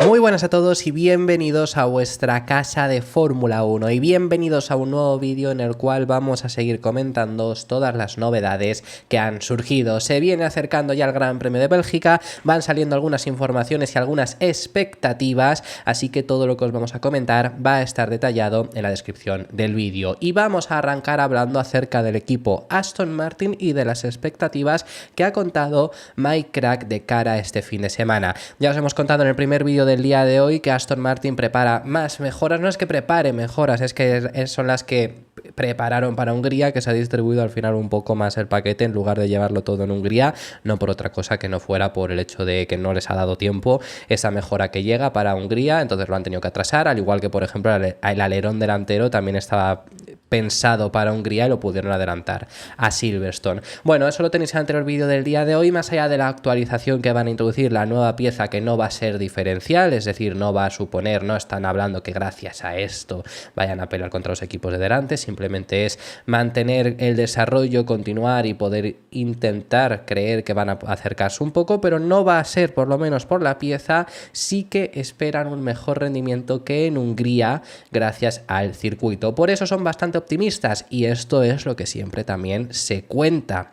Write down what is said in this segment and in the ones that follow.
Muy buenas a todos y bienvenidos a vuestra casa de Fórmula 1 y bienvenidos a un nuevo vídeo en el cual vamos a seguir comentándoos todas las novedades que han surgido. Se viene acercando ya el Gran Premio de Bélgica, van saliendo algunas informaciones y algunas expectativas, así que todo lo que os vamos a comentar va a estar detallado en la descripción del vídeo. Y vamos a arrancar hablando acerca del equipo Aston Martin y de las expectativas que ha contado Mike Krack de cara a este fin de semana. Ya os hemos contado en el primer vídeo del día de hoy que Aston Martin prepara más mejoras, no es que prepare mejoras, es que son las que prepararon para Hungría, que se ha distribuido al final un poco más el paquete en lugar de llevarlo todo en Hungría, no por otra cosa que no fuera por el hecho de que no les ha dado tiempo esa mejora que llega para Hungría, entonces lo han tenido que atrasar, al igual que por ejemplo el alerón delantero también estaba pensado para Hungría y lo pudieron adelantar a Silverstone. Bueno, eso lo tenéis en el anterior vídeo del día de hoy, más allá de la actualización que van a introducir, la nueva pieza que no va a ser diferencial, es decir, no va a suponer, no están hablando que gracias a esto vayan a pelear contra los equipos de delante, simplemente es mantener el desarrollo, continuar y poder intentar creer que van a acercarse un poco, pero no va a ser, por lo menos por la pieza, sí que esperan un mejor rendimiento que en Hungría gracias al circuito. Por eso son bastante optimistas y esto es lo que siempre también se cuenta,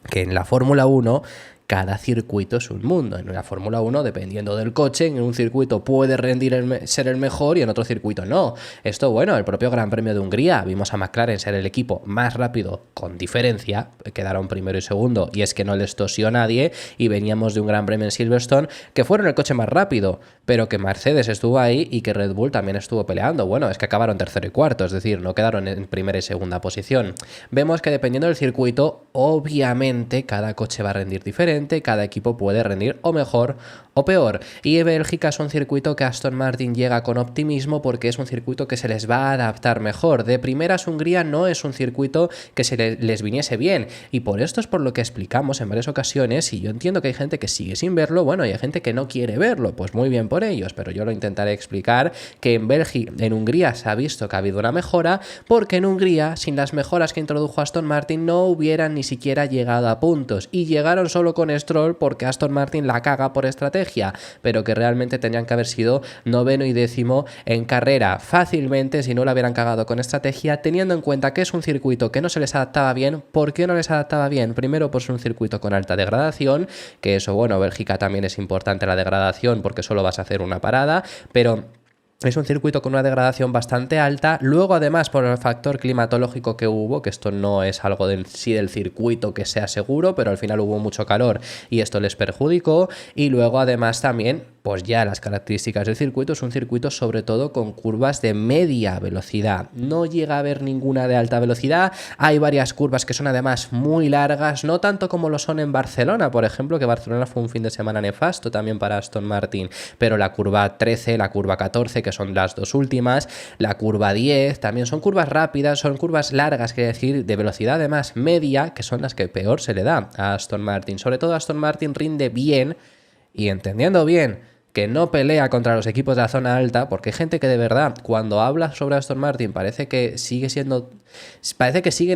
que en la Fórmula 1 cada circuito es un mundo. En la Fórmula 1, dependiendo del coche, en un circuito puede ser el mejor y en otro circuito no. Esto, bueno, el propio Gran Premio de Hungría, vimos a McLaren ser el equipo más rápido con diferencia, quedaron primero y segundo, y es que no les tosió nadie, y veníamos de un Gran Premio en Silverstone que fueron el coche más rápido, pero que Mercedes estuvo ahí y que Red Bull también estuvo peleando. Bueno, es que acabaron tercero y cuarto, es decir, no quedaron en primera y segunda posición. Vemos que dependiendo del circuito, obviamente cada coche va a rendir diferente, cada equipo puede rendir o mejor o peor. Y Bélgica es un circuito que Aston Martin llega con optimismo porque es un circuito que se les va a adaptar mejor. De primeras, Hungría no es un circuito que les viniese bien, y por esto es por lo que explicamos en varias ocasiones, y yo entiendo que hay gente que sigue sin verlo, bueno, y hay gente que no quiere verlo, pues muy bien por ellos, pero yo lo intentaré explicar, que en Hungría se ha visto que ha habido una mejora, porque en Hungría, sin las mejoras que introdujo Aston Martin, no hubieran ni siquiera llegado a puntos, y llegaron solo con Stroll porque Aston Martin la caga por estrategia, pero que realmente tenían que haber sido noveno y décimo en carrera fácilmente si no la hubieran cagado con estrategia, teniendo en cuenta que es un circuito que no se les adaptaba bien. ¿Por qué no les adaptaba bien? Primero, pues un circuito con alta degradación, que eso, bueno, Bélgica también es importante la degradación porque solo vas a hacer una parada, pero es un circuito con una degradación bastante alta. Luego, además, por el factor climatológico que hubo, que esto no es algo del circuito que sea seguro, pero al final hubo mucho calor y esto les perjudicó. Y luego, además, también, pues ya las características del circuito, es un circuito sobre todo con curvas de media velocidad. No llega a haber ninguna de alta velocidad. Hay varias curvas que son además muy largas, no tanto como lo son en Barcelona, por ejemplo, que Barcelona fue un fin de semana nefasto también para Aston Martin, pero la curva 13, la curva 14, que son las dos últimas, la curva 10, también son curvas rápidas, son curvas largas, quiere decir, de velocidad además media, que son las que peor se le da a Aston Martin. Sobre todo Aston Martin rinde bien, y entendiendo bien que no pelea contra los equipos de la zona alta, porque hay gente que de verdad, cuando habla sobre Aston Martin, parece que siguen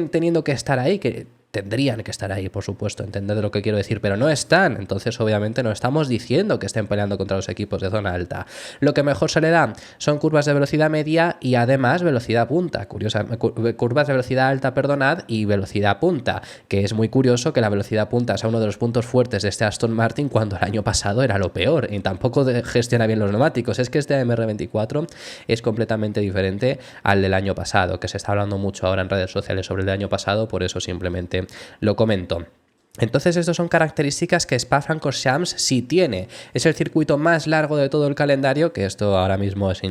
teniendo que estar ahí, que tendrían que estar ahí, por supuesto, entended lo que quiero decir, pero no están. Entonces, obviamente, no estamos diciendo que estén peleando contra los equipos de zona alta. Lo que mejor se le da son curvas de velocidad media y además velocidad punta. Curvas de velocidad alta, perdonad, y velocidad punta, que es muy curioso que la velocidad punta sea uno de los puntos fuertes de este Aston Martin cuando el año pasado era lo peor y tampoco gestiona bien los neumáticos. Es que este AMR24 es completamente diferente al del año pasado, que se está hablando mucho ahora en redes sociales sobre el del año pasado, por eso simplemente lo comento. Entonces, estas son características que Spa-Francorchamps sí tiene. Es el circuito más largo de todo el calendario, que esto ahora mismo es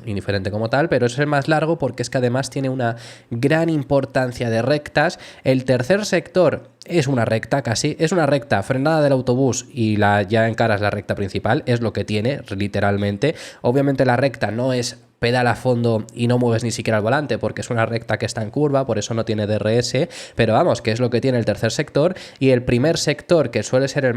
indiferente como tal, pero es el más largo porque es que además tiene una gran importancia de rectas. El tercer sector es una recta casi, es una recta frenada del autobús y ya encaras la recta principal, es lo que tiene literalmente. Obviamente la recta no es pedala a fondo y no mueves ni siquiera el volante porque es una recta que está en curva, por eso no tiene DRS, pero vamos, que es lo que tiene el tercer sector. Y el primer sector, que suele ser el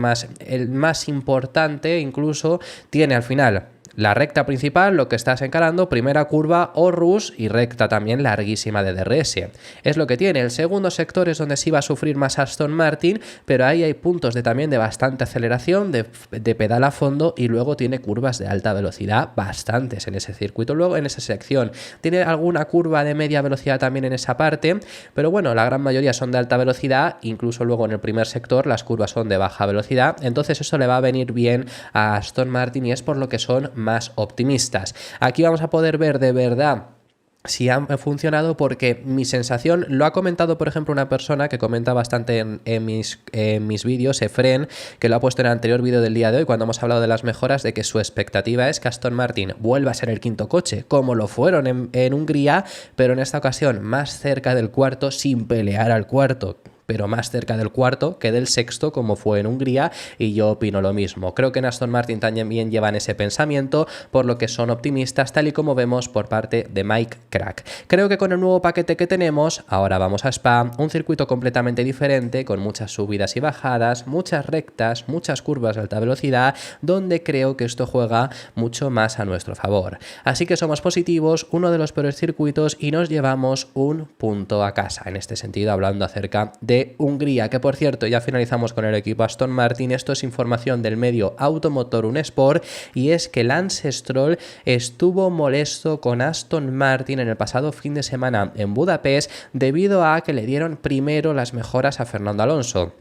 más importante, incluso tiene al final la recta principal, lo que estás encarando, primera curva o rush y recta también larguísima de DRS. Es lo que tiene. El segundo sector es donde sí va a sufrir más Aston Martin, pero ahí hay puntos también de bastante aceleración, de pedal a fondo, y luego tiene curvas de alta velocidad bastantes en ese circuito. Luego en esa sección tiene alguna curva de media velocidad también en esa parte, pero bueno, la gran mayoría son de alta velocidad, incluso luego en el primer sector las curvas son de baja velocidad, entonces eso le va a venir bien a Aston Martin y es por lo que son más optimistas. Aquí vamos a poder ver de verdad si ha funcionado, porque mi sensación, lo ha comentado por ejemplo una persona que comenta bastante en mis vídeos, Efren, que lo ha puesto en el anterior vídeo del día de hoy cuando hemos hablado de las mejoras, de que su expectativa es que Aston Martin vuelva a ser el quinto coche, como lo fueron en Hungría, pero en esta ocasión más cerca del cuarto, sin pelear al cuarto, pero más cerca del cuarto que del sexto, como fue en Hungría, y yo opino lo mismo. Creo que en Aston Martin también llevan ese pensamiento, por lo que son optimistas, tal y como vemos por parte de Mike Crack. Creo que con el nuevo paquete que tenemos, ahora vamos a Spa, un circuito completamente diferente, con muchas subidas y bajadas, muchas rectas, muchas curvas de alta velocidad, donde creo que esto juega mucho más a nuestro favor. Así que somos positivos, uno de los peores circuitos, y nos llevamos un punto a casa, en este sentido, hablando acerca de Hungría, que por cierto ya finalizamos con el equipo Aston Martin. Esto es información del medio Automotor Un Sport, y es que Lance Stroll estuvo molesto con Aston Martin en el pasado fin de semana en Budapest debido a que le dieron primero las mejoras a Fernando Alonso.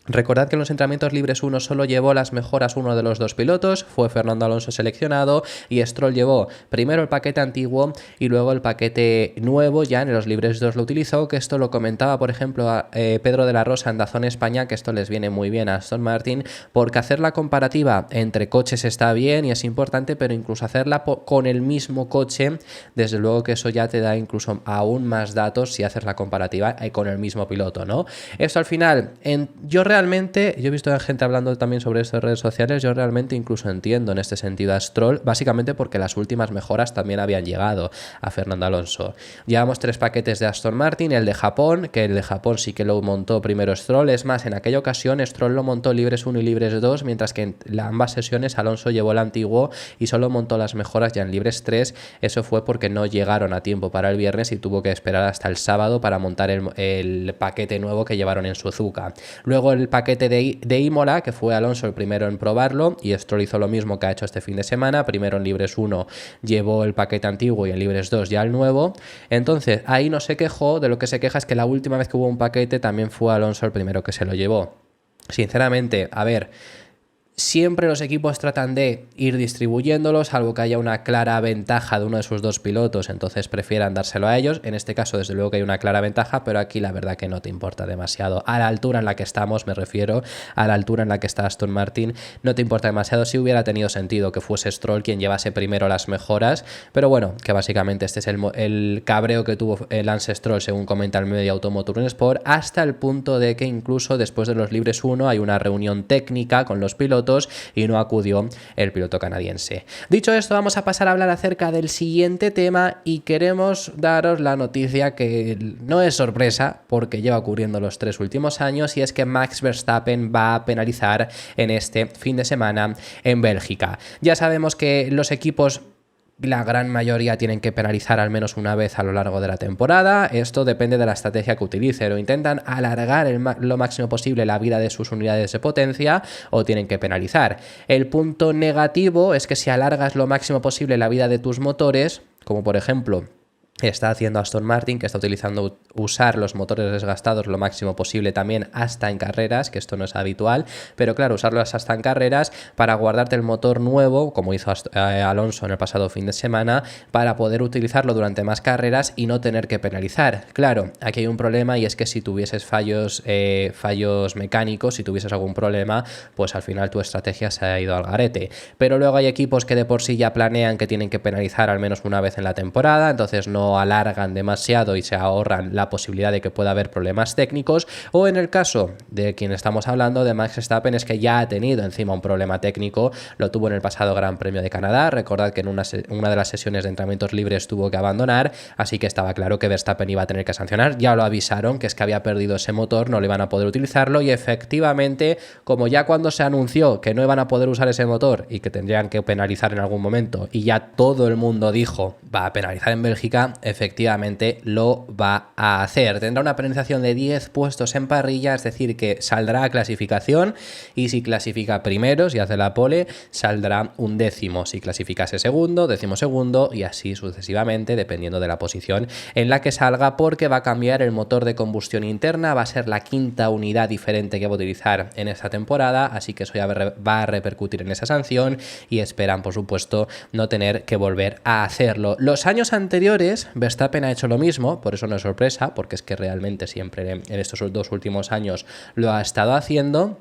Recordad que en los entrenamientos libres 1 solo llevó las mejoras uno de los dos pilotos, fue Fernando Alonso seleccionado, y Stroll llevó primero el paquete antiguo y luego el paquete nuevo, ya en los libres 2 lo utilizó, que esto lo comentaba por ejemplo a Pedro de la Rosa en Dazón España, que esto les viene muy bien a Aston Martin, porque hacer la comparativa entre coches está bien y es importante, pero incluso hacerla con el mismo coche, desde luego que eso ya te da incluso aún más datos si haces la comparativa con el mismo piloto, ¿no? Esto al final, yo he visto gente hablando también sobre esto en redes sociales, yo realmente incluso entiendo en este sentido a Stroll, básicamente porque las últimas mejoras también habían llegado a Fernando Alonso. Llevamos 3 paquetes de Aston Martin, el de Japón, que el de Japón sí que lo montó primero Stroll, es más, en aquella ocasión Stroll lo montó libres 1 y libres 2, mientras que en ambas sesiones Alonso llevó el antiguo y solo montó las mejoras ya en libres 3, eso fue porque no llegaron a tiempo para el viernes y tuvo que esperar hasta el sábado para montar el paquete nuevo que llevaron en Suzuka. Luego el paquete de Imola, que fue Alonso el primero en probarlo, y Stroll hizo lo mismo que ha hecho este fin de semana, primero en libres 1 llevó el paquete antiguo y en libres 2 ya el nuevo, entonces ahí no se quejó, de lo que se queja es que la última vez que hubo un paquete también fue Alonso el primero que se lo llevó. Sinceramente, a ver, siempre los equipos tratan de ir distribuyéndolos, salvo que haya una clara ventaja de uno de sus dos pilotos, entonces prefieran dárselo a ellos. En este caso, desde luego que hay una clara ventaja, pero aquí la verdad que no te importa demasiado. A la altura en la que estamos, me refiero, a la altura en la que está Aston Martin, no te importa demasiado. Si hubiera tenido sentido que fuese Stroll quien llevase primero las mejoras, pero bueno, que básicamente este es el cabreo que tuvo Lance Stroll, según comenta el medio Automotor Un Sport, hasta el punto de que incluso después de los libres 1 hay una reunión técnica con los pilotos y no acudió el piloto canadiense. Dicho esto, vamos a pasar a hablar acerca del siguiente tema y queremos daros la noticia que no es sorpresa porque lleva ocurriendo los 3 últimos años, y es que Max Verstappen va a penalizar en este fin de semana en Bélgica. Ya sabemos que los equipos, la gran mayoría, tienen que penalizar al menos una vez a lo largo de la temporada. Esto depende de la estrategia que utilicen, o intentan alargar lo máximo posible la vida de sus unidades de potencia, o tienen que penalizar. El punto negativo es que si alargas lo máximo posible la vida de tus motores, como por ejemplo está haciendo Aston Martin, que está utilizando usar los motores desgastados lo máximo posible también hasta en carreras, que esto no es habitual, pero claro, usarlos hasta en carreras para guardarte el motor nuevo, como hizo Alonso en el pasado fin de semana, para poder utilizarlo durante más carreras y no tener que penalizar. Claro, aquí hay un problema, y es que si tuvieses fallos mecánicos, si tuvieses algún problema, pues al final tu estrategia se ha ido al garete. Pero luego hay equipos que de por sí ya planean que tienen que penalizar al menos una vez en la temporada, entonces no no alargan demasiado y se ahorran la posibilidad de que pueda haber problemas técnicos, o en el caso de quien estamos hablando de Max Verstappen es que ya ha tenido encima un problema técnico, lo tuvo en el pasado Gran Premio de Canadá, recordad que en una de las sesiones de entrenamientos libres tuvo que abandonar, así que estaba claro que Verstappen iba a tener que sancionar, ya lo avisaron que es que había perdido ese motor, no le iban a poder utilizarlo y efectivamente, como ya cuando se anunció que no iban a poder usar ese motor y que tendrían que penalizar en algún momento y ya todo el mundo dijo va a penalizar en Bélgica, efectivamente lo va a hacer. Tendrá una penalización de 10 puestos en parrilla, es decir que saldrá a clasificación y si clasifica primero, si hace la pole, saldrá un décimo, si clasificase segundo, décimo segundo y así sucesivamente dependiendo de la posición en la que salga, porque va a cambiar el motor de combustión interna, va a ser la quinta unidad diferente que va a utilizar en esta temporada, así que eso ya va a repercutir en esa sanción y esperan por supuesto no tener que volver a hacerlo. Los años anteriores Verstappen ha hecho lo mismo, por eso no es sorpresa, porque es que realmente siempre en estos 2 últimos años lo ha estado haciendo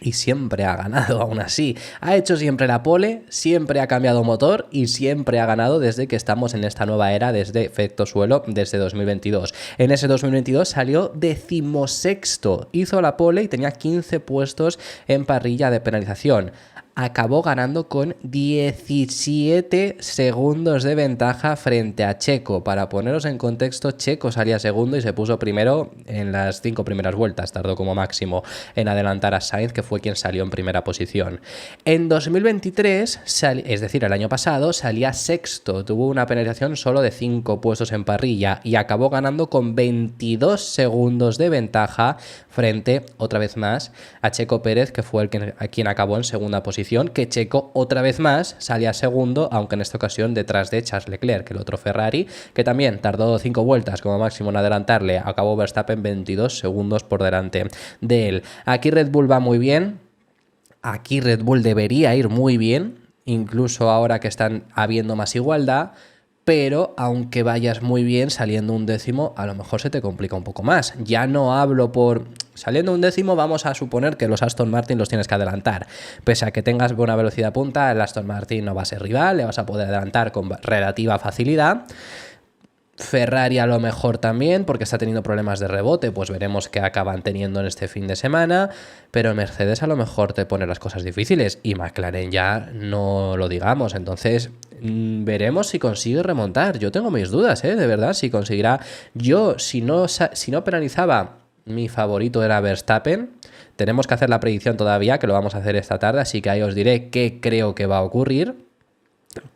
y siempre ha ganado. Aún así, ha hecho siempre la pole, siempre ha cambiado motor y siempre ha ganado desde que estamos en esta nueva era, desde efecto suelo, desde 2022. En ese 2022 salió 16º, hizo la pole y tenía 15 puestos en parrilla de penalización. Acabó ganando con 17 segundos de ventaja frente a Checo. Para poneros en contexto, Checo salía segundo y se puso primero en las 5 primeras vueltas. Tardó como máximo en adelantar a Sainz, que fue quien salió en primera posición. En 2023, es decir, el año pasado, salía sexto. Tuvo una penalización solo de 5 puestos en parrilla y acabó ganando con 22 segundos de ventaja frente, otra vez más, a Checo Pérez, que fue quien acabó en segunda posición. Que Checo otra vez más salía segundo, aunque en esta ocasión detrás de Charles Leclerc, el otro Ferrari, que también tardó 5 vueltas como máximo en adelantarle. Acabó Verstappen 22 segundos por delante de él. Aquí Red Bull va muy bien, aquí Red Bull debería ir muy bien, incluso ahora que están habiendo más igualdad, pero aunque vayas muy bien saliendo un décimo, a lo mejor se te complica un poco más. Ya no hablo por... Saliendo un décimo vamos a suponer que los Aston Martin los tienes que adelantar. Pese a que tengas buena velocidad punta, el Aston Martin no va a ser rival, le vas a poder adelantar con relativa facilidad. Ferrari a lo mejor también, porque está teniendo problemas de rebote, pues veremos qué acaban teniendo en este fin de semana, pero Mercedes a lo mejor te pone las cosas difíciles y McLaren ya no lo digamos, entonces veremos si consigue remontar. Yo tengo mis dudas, de verdad, si conseguirá. Yo, si no penalizaba, mi favorito era Verstappen. Tenemos que hacer la predicción todavía, que lo vamos a hacer esta tarde, así que ahí os diré qué creo que va a ocurrir.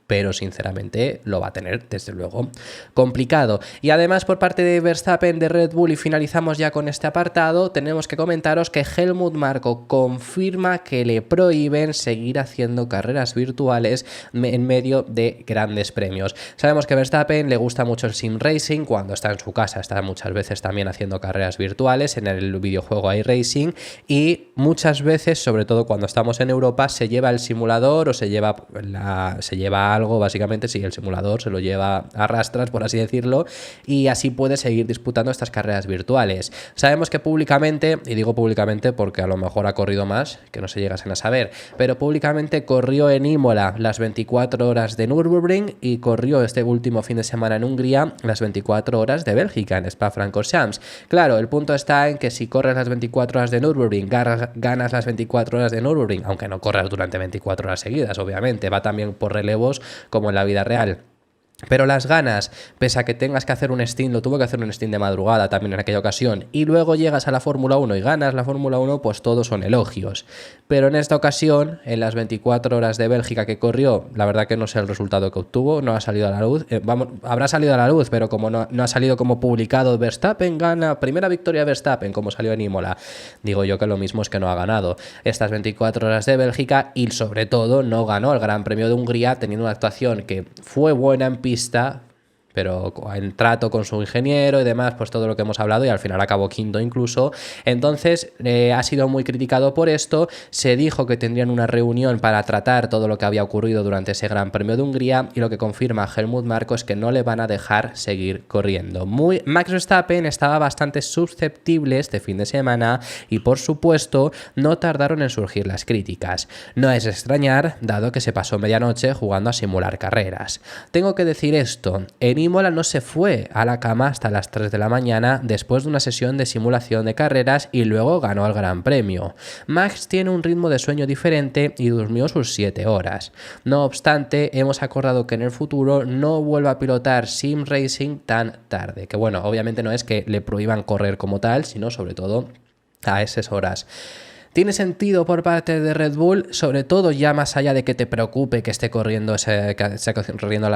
Pero sinceramente lo va a tener, desde luego, complicado. Y además por parte de Verstappen, de Red Bull, y finalizamos ya con este apartado, tenemos que comentaros que Helmut Marko confirma que le prohíben seguir haciendo carreras virtuales en medio de grandes premios. Sabemos que a Verstappen le gusta mucho el sim racing, cuando está en su casa está muchas veces también haciendo carreras virtuales en el videojuego iRacing, y muchas veces, sobre todo cuando estamos en Europa, se lleva el simulador o se lleva algo, básicamente, si el simulador se lo lleva a rastras, por así decirlo, y así puede seguir disputando estas carreras virtuales. Sabemos que públicamente, y digo públicamente porque a lo mejor ha corrido más, que no se llegasen a saber, pero públicamente corrió en Imola las 24 horas de Nürburgring y corrió este último fin de semana en Hungría las 24 horas de Bélgica, en Spa-Francorchamps. Claro, el punto está en que si corres las 24 horas de Nürburgring, ganas las 24 horas de Nürburgring, aunque no corras durante 24 horas seguidas, obviamente, va también por relevos como en la vida real. Pero las ganas, pese a que tengas que hacer un stint, lo tuvo que hacer un stint de madrugada también en aquella ocasión, y luego llegas a la Fórmula 1 y ganas la Fórmula 1, pues todos son elogios. Pero en esta ocasión, en las 24 horas de Bélgica que corrió, la verdad que no sé el resultado que obtuvo, no ha salido a la luz, habrá salido a la luz, pero como no ha salido como publicado, Verstappen gana, primera victoria de Verstappen, como salió en Imola, digo yo que lo mismo es que no ha ganado estas 24 horas de Bélgica, y sobre todo no ganó el Gran Premio de Hungría, teniendo una actuación que fue buena en pista, pero en trato con su ingeniero y demás, pues todo lo que hemos hablado, y al final acabó quinto incluso. Entonces ha sido muy criticado por esto. Se dijo que tendrían una reunión para tratar todo lo que había ocurrido durante ese Gran Premio de Hungría, y lo que confirma Helmut Marko es que no le van a dejar seguir corriendo. Max Verstappen estaba bastante susceptible este fin de semana y por supuesto no tardaron en surgir las críticas. No es extrañar, dado que se pasó medianoche jugando a simular carreras. Tengo que decir esto, en En Imola no se fue a la cama hasta las 3 de la mañana después de una sesión de simulación de carreras y luego ganó el Gran Premio. Max tiene un ritmo de sueño diferente y durmió sus 7 horas. No obstante, hemos acordado que en el futuro no vuelva a pilotar sim racing tan tarde, que bueno, obviamente no es que le prohíban correr como tal, sino sobre todo a esas horas. Tiene sentido por parte de Red Bull, sobre todo ya más allá de que te preocupe que esté corriendo las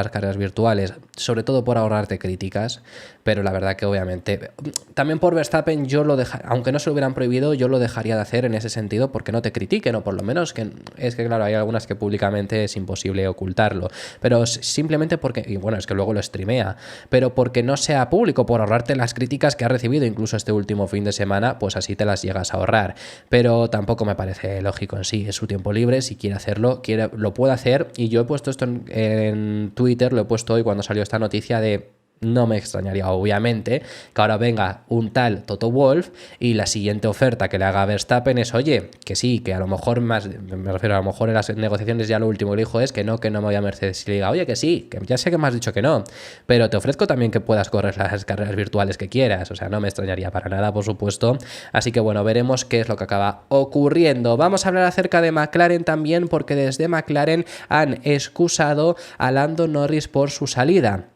carreras virtuales, sobre todo por ahorrarte críticas, pero la verdad que obviamente, también por Verstappen yo lo dejaría, aunque no se lo hubieran prohibido, yo lo dejaría de hacer en ese sentido porque no te critiquen, o por lo menos que es que claro, hay algunas que públicamente es imposible ocultarlo, pero simplemente porque, y bueno, es que luego lo streamea, pero porque no sea público, por ahorrarte las críticas que ha recibido incluso este último fin de semana, pues así te las llegas a ahorrar, pero tampoco me parece lógico en sí, es su tiempo libre, si quiere hacerlo, lo puede hacer, y yo he puesto esto en Twitter, lo he puesto hoy cuando salió esta noticia de... No me extrañaría, obviamente, que ahora venga un tal Toto Wolff y la siguiente oferta que le haga a Verstappen es, oye, que sí, que a lo mejor más, me refiero a lo mejor en las negociaciones ya lo último que le dijo es que no me voy a Mercedes, y le diga, oye, que sí, que ya sé que me has dicho que no, pero te ofrezco también que puedas correr las carreras virtuales que quieras, o sea, no me extrañaría para nada, por supuesto, así que bueno, veremos qué es lo que acaba ocurriendo. Vamos a hablar acerca de McLaren también, porque desde McLaren han excusado a Lando Norris por su salida.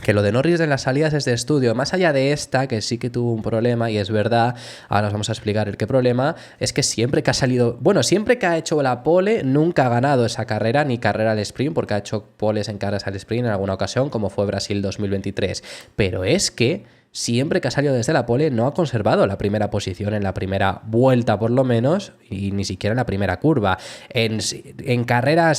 Que lo de Norris en las salidas es de estudio, más allá de esta, que sí que tuvo un problema, y es verdad, ahora os vamos a explicar el qué problema, es que siempre que ha salido, bueno, siempre que ha hecho la pole, nunca ha ganado esa carrera, ni carrera al sprint, porque ha hecho poles en carreras al sprint en alguna ocasión, como fue Brasil 2023, pero es que... siempre que ha salido desde la pole no ha conservado la primera posición en la primera vuelta por lo menos, y ni siquiera en la primera curva. En carrera,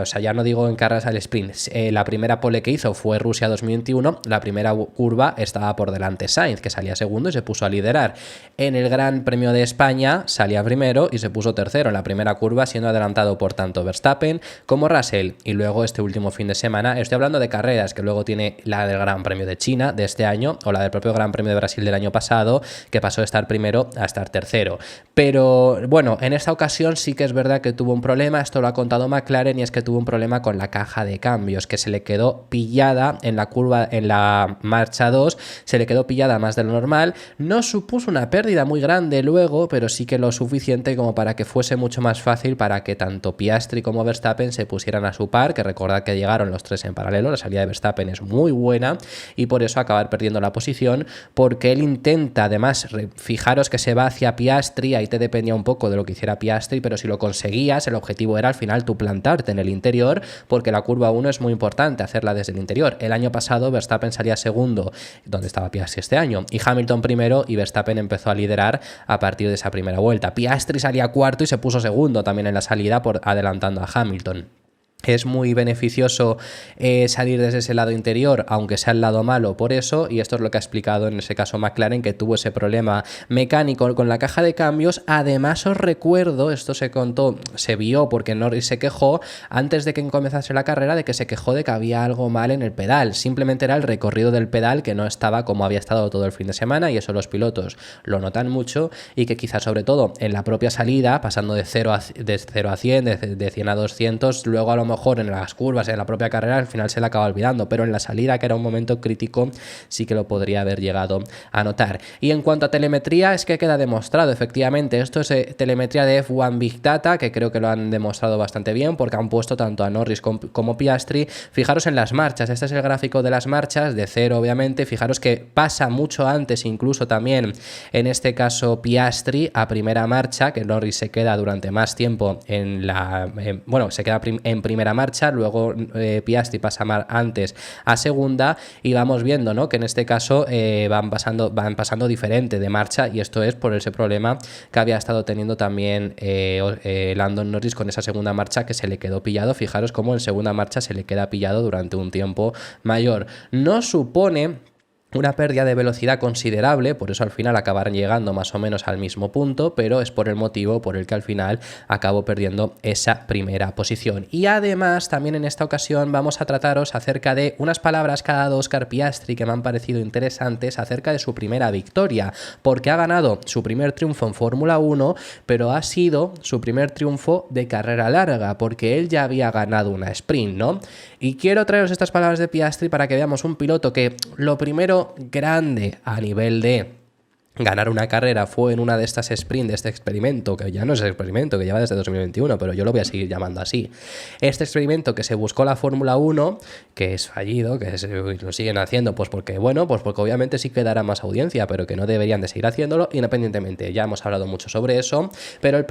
o sea, ya no digo en carreras al sprint, la primera pole que hizo fue Rusia 2021, la primera curva estaba por delante Sainz, que salía segundo y se puso a liderar. En el Gran Premio de España salía primero y se puso tercero en la primera curva, siendo adelantado por tanto Verstappen como Russell. Y luego este último fin de semana, estoy hablando de carreras, que luego tiene la del Gran Premio de China de este año, o la del propio Gran Premio de Brasil del año pasado, que pasó de estar primero a estar tercero. Pero bueno, en esta ocasión sí que es verdad que tuvo un problema, esto lo ha contado McLaren, y es que tuvo un problema con la caja de cambios, que se le quedó pillada en la curva, en la marcha 2, se le quedó pillada más de lo normal, no supuso una pérdida muy grande luego, pero sí que lo suficiente como para que fuese mucho más fácil para que tanto Piastri como Verstappen se pusieran a su par, que recordad que llegaron los tres en paralelo, la salida de Verstappen es muy buena, y por eso acabar perdiendo la posición, porque él intenta, además, fijaros que se va hacia Piastri, ahí te dependía un poco de lo que hiciera Piastri, pero si lo conseguías, el objetivo era al final tú plantarte en el interior, porque la curva 1 es muy importante hacerla desde el interior. El año pasado Verstappen salía segundo, donde estaba Piastri este año, y Hamilton primero, y Verstappen empezó a liderar a partir de esa primera vuelta. Piastri salía cuarto y se puso segundo también en la salida, adelantando a Hamilton. Es muy beneficioso salir desde ese lado interior, aunque sea el lado malo por eso, y esto es lo que ha explicado en ese caso McLaren, que tuvo ese problema mecánico con la caja de cambios. Además os recuerdo, esto se contó, se vio porque Norris se quejó antes de que comenzase la carrera, de que se quejó de que había algo mal en el pedal, simplemente era el recorrido del pedal que no estaba como había estado todo el fin de semana, y eso los pilotos lo notan mucho, y que quizás sobre todo en la propia salida, pasando de 0 a 100, de 100 a 200, luego a lo mejor en las curvas, en la propia carrera, al final se le acaba olvidando, pero en la salida, que era un momento crítico, sí que lo podría haber llegado a notar. Y en cuanto a telemetría, es que queda demostrado, efectivamente, esto es telemetría de F1 Big Data, que creo que lo han demostrado bastante bien, porque han puesto tanto a Norris como Piastri. Fijaros en las marchas, este es el gráfico de las marchas, de cero obviamente, fijaros que pasa mucho antes, incluso también, en este caso Piastri, a primera marcha, que Norris se queda durante más tiempo se queda en primera marcha, luego Piastri pasa antes a segunda, y vamos viendo, ¿no?, que en este caso van pasando diferente de marcha, y esto es por ese problema que había estado teniendo también Lando Norris con esa segunda marcha, que se le quedó pillado. Fijaros cómo en segunda marcha se le queda pillado durante un tiempo mayor. No supone una pérdida de velocidad considerable, por eso al final acabarán llegando más o menos al mismo punto, pero es por el motivo por el que al final acabó perdiendo esa primera posición. Y además también en esta ocasión vamos a trataros acerca de unas palabras que ha dado Oscar Piastri que me han parecido interesantes acerca de su primera victoria, porque ha ganado su primer triunfo en Fórmula 1, pero ha sido su primer triunfo de carrera larga, porque él ya había ganado una sprint, ¿no? Y quiero traeros estas palabras de Piastri para que veamos un piloto que lo primero grande a nivel de ganar una carrera fue en una de estas sprints de este experimento, que ya no es experimento, que lleva desde 2021, pero yo lo voy a seguir llamando así. Este experimento que se buscó la Fórmula 1, que es fallido, que lo siguen haciendo, pues porque, bueno, pues porque obviamente sí que dará más audiencia, pero que no deberían de seguir haciéndolo independientemente. Ya hemos hablado mucho sobre eso, pero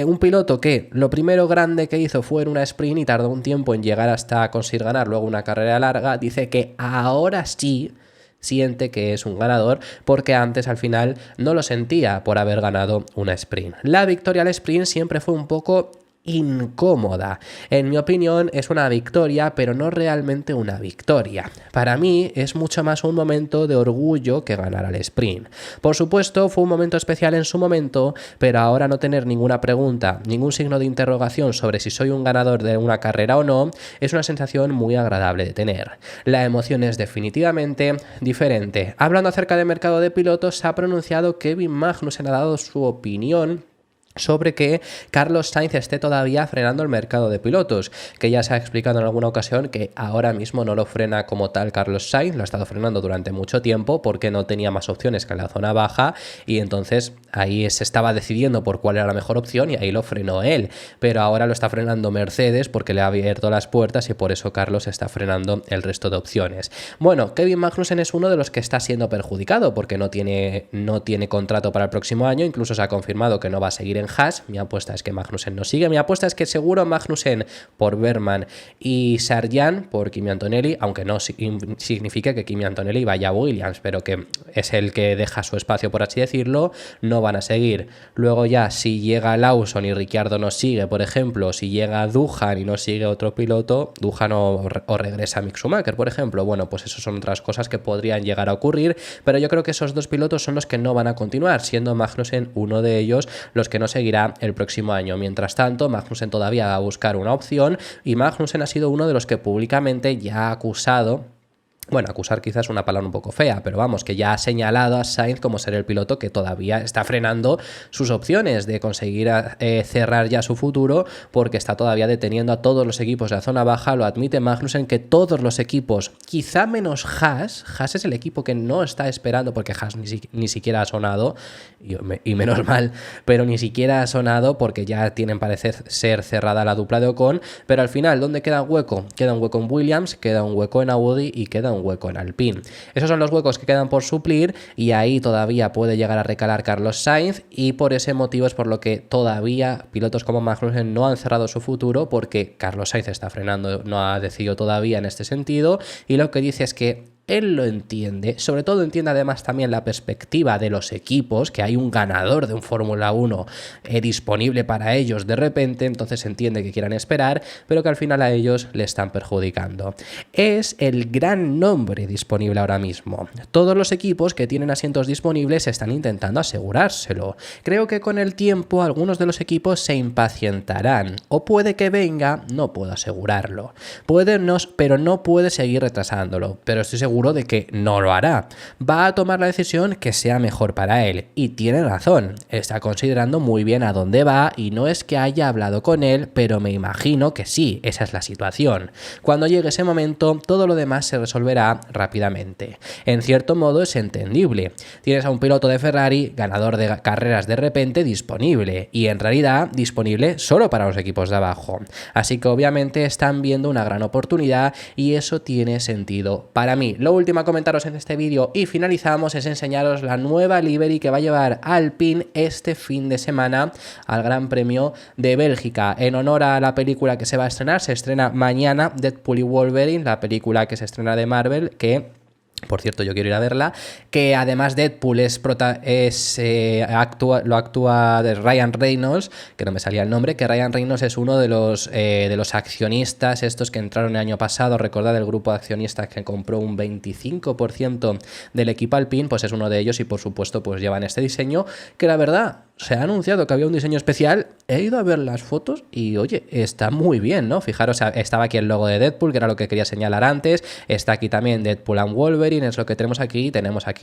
un piloto que lo primero grande que hizo fue en una sprint y tardó un tiempo en llegar hasta conseguir ganar luego una carrera larga, dice que ahora sí siente que es un ganador porque antes al final no lo sentía por haber ganado una sprint. La victoria al sprint siempre fue un poco incómoda. En mi opinión es una victoria, pero no realmente una victoria. Para mí es mucho más un momento de orgullo que ganar al sprint. Por supuesto, fue un momento especial en su momento, pero ahora no tener ninguna pregunta, ningún signo de interrogación sobre si soy un ganador de una carrera o no, es una sensación muy agradable de tener. La emoción es definitivamente diferente. Hablando acerca del mercado de pilotos, se ha pronunciado Kevin Magnussen, ha dado su opinión sobre que Carlos Sainz esté todavía frenando el mercado de pilotos, que ya se ha explicado en alguna ocasión que ahora mismo no lo frena como tal Carlos Sainz, lo ha estado frenando durante mucho tiempo porque no tenía más opciones que en la zona baja y entonces ahí se estaba decidiendo por cuál era la mejor opción y ahí lo frenó él, pero ahora lo está frenando Mercedes porque le ha abierto las puertas y por eso Carlos está frenando el resto de opciones. Bueno, Kevin Magnussen es uno de los que está siendo perjudicado porque no tiene contrato para el próximo año, incluso se ha confirmado que no va a seguir en Haas. Mi apuesta es que Magnussen no sigue. Mi apuesta es que seguro Magnussen por Berman y Sargent por Kimi Antonelli, aunque no significa que Kimi Antonelli vaya a Williams, pero que es el que deja su espacio, por así decirlo, no van a seguir. Luego ya, si llega Lawson y Ricciardo no sigue, por ejemplo, si llega Doohan y no sigue otro piloto, Doohan o regresa Mick Schumacher, por ejemplo, bueno, pues eso son otras cosas que podrían llegar a ocurrir, pero yo creo que esos dos pilotos son los que no van a continuar, siendo Magnussen uno de ellos, los que no seguirá el próximo año. Mientras tanto, Magnussen todavía va a buscar una opción y Magnussen ha sido uno de los que públicamente ya ha acusado, bueno, acusar quizás es una palabra un poco fea, pero vamos, que ya ha señalado a Sainz como ser el piloto que todavía está frenando sus opciones de conseguir cerrar ya su futuro, porque está todavía deteniendo a todos los equipos de la zona baja. Lo admite Magnussen, que todos los equipos, quizá menos Haas es el equipo que no está esperando, porque Haas ni siquiera ha sonado, y menos mal, pero ni siquiera ha sonado porque ya tienen parecer ser cerrada la dupla de Ocon, pero al final, ¿dónde queda un hueco? Queda un hueco en Williams, queda un hueco en Audi y queda un hueco en Alpine. Esos son los huecos que quedan por suplir y ahí todavía puede llegar a recalar Carlos Sainz y por ese motivo es por lo que todavía pilotos como Magnussen no han cerrado su futuro, porque Carlos Sainz está frenando, no ha decidido todavía en este sentido, y lo que dice es que él lo entiende, sobre todo entiende además también la perspectiva de los equipos, que hay un ganador de un Fórmula 1 disponible para ellos de repente, entonces entiende que quieran esperar, pero que al final a ellos le están perjudicando. Es el gran nombre disponible ahora mismo. Todos los equipos que tienen asientos disponibles están intentando asegurárselo. Creo que con el tiempo algunos de los equipos se impacientarán, o puede que venga, no puedo asegurarlo. Puede no, pero no puede seguir retrasándolo, pero estoy seguro de que no lo hará. Va a tomar la decisión que sea mejor para él y tiene razón. Está considerando muy bien a dónde va y no es que haya hablado con él, pero me imagino que sí, esa es la situación. Cuando llegue ese momento, todo lo demás se resolverá rápidamente. En cierto modo es entendible. Tienes a un piloto de Ferrari, ganador de carreras de repente, disponible y en realidad disponible solo para los equipos de abajo. Así que obviamente están viendo una gran oportunidad y eso tiene sentido para mí. Lo último a comentaros en este vídeo y finalizamos es enseñaros la nueva livery que va a llevar Alpine este fin de semana al Gran Premio de Bélgica. En honor a la película que se va a estrenar, se estrena mañana Deadpool y Wolverine, la película que se estrena de Marvel, que por cierto, yo quiero ir a verla, que además Deadpool lo actúa de Ryan Reynolds, que no me salía el nombre, que Ryan Reynolds es uno de los accionistas estos que entraron el año pasado, recordad el grupo de accionistas que compró un 25% del equipo Alpine, pues es uno de ellos y por supuesto pues llevan este diseño, que la verdad se ha anunciado que había un diseño especial, he ido a ver las fotos y oye, está muy bien, ¿no? Fijaros, estaba aquí el logo de Deadpool, que era lo que quería señalar antes, está aquí también Deadpool and Wolverine, es lo que tenemos aquí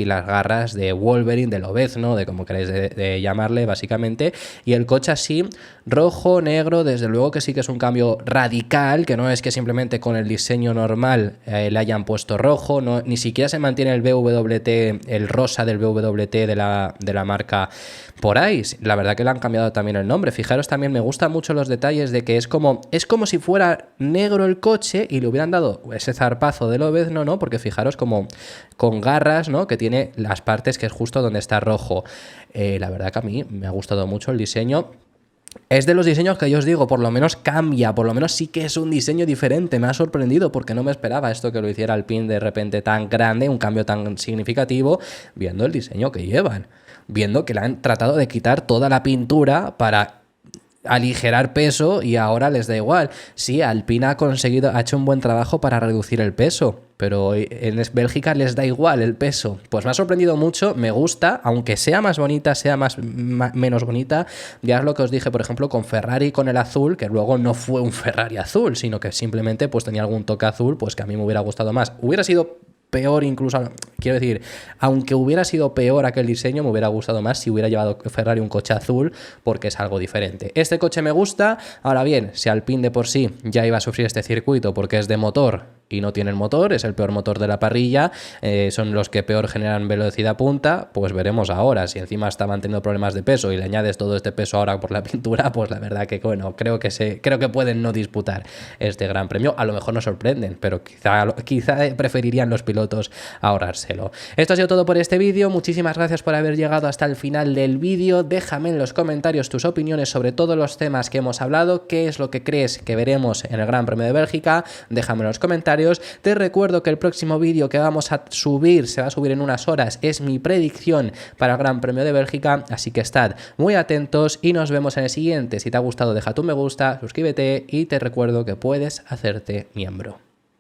las garras de Wolverine, de Lobezno, de como queréis de llamarle básicamente, y el coche así, rojo, negro, desde luego que sí que es un cambio radical, que no es que simplemente con el diseño normal le hayan puesto rojo, no, ni siquiera se mantiene el BWT, el rosa del BWT de la marca por ahí. La verdad que le han cambiado también el nombre. Fijaros, también me gustan mucho los detalles de que es como si fuera negro el coche y le hubieran dado ese zarpazo de Lobezno, ¿no? Porque fijaros como con garras, ¿no? Que tiene las partes que es justo donde está rojo. La verdad que a mí me ha gustado mucho el diseño. Es de los diseños que yo os digo, por lo menos cambia, por lo menos sí que es un diseño diferente. Me ha sorprendido porque no me esperaba esto que lo hiciera Alpine de repente tan grande, un cambio tan significativo, viendo el diseño que llevan. Viendo que le han tratado de quitar toda la pintura para aligerar peso y ahora les da igual. Sí, Alpine ha hecho un buen trabajo para reducir el peso, pero en Bélgica les da igual el peso. Pues me ha sorprendido mucho, me gusta, aunque sea más bonita, menos bonita. Ya es lo que os dije, por ejemplo, con Ferrari, con el azul, que luego no fue un Ferrari azul, sino que simplemente pues tenía algún toque azul, pues que a mí me hubiera gustado más. Hubiera sido peor incluso, quiero decir, aunque hubiera sido peor aquel diseño, me hubiera gustado más si hubiera llevado Ferrari un coche azul, porque es algo diferente. Este coche me gusta. Ahora bien, si Alpine de por sí ya iba a sufrir este circuito porque es de motor y no tienen motor, es el peor motor de la parrilla, son los que peor generan velocidad punta, pues veremos ahora. Si encima estaban teniendo problemas de peso y le añades todo este peso ahora por la pintura, pues la verdad que bueno, creo que pueden no disputar este Gran Premio. A lo mejor nos sorprenden, pero quizá preferirían los pilotos ahorrárselo. Esto ha sido todo por este vídeo. Muchísimas gracias por haber llegado hasta el final del vídeo. Déjame en los comentarios tus opiniones sobre todos los temas que hemos hablado. ¿Qué es lo que crees que veremos en el Gran Premio de Bélgica? Déjame en los comentarios. Te recuerdo que el próximo vídeo que vamos a subir, se va a subir en unas horas, es mi predicción para el Gran Premio de Bélgica, así que estad muy atentos y nos vemos en el siguiente. Si te ha gustado, deja tu me gusta, suscríbete y te recuerdo que puedes hacerte miembro.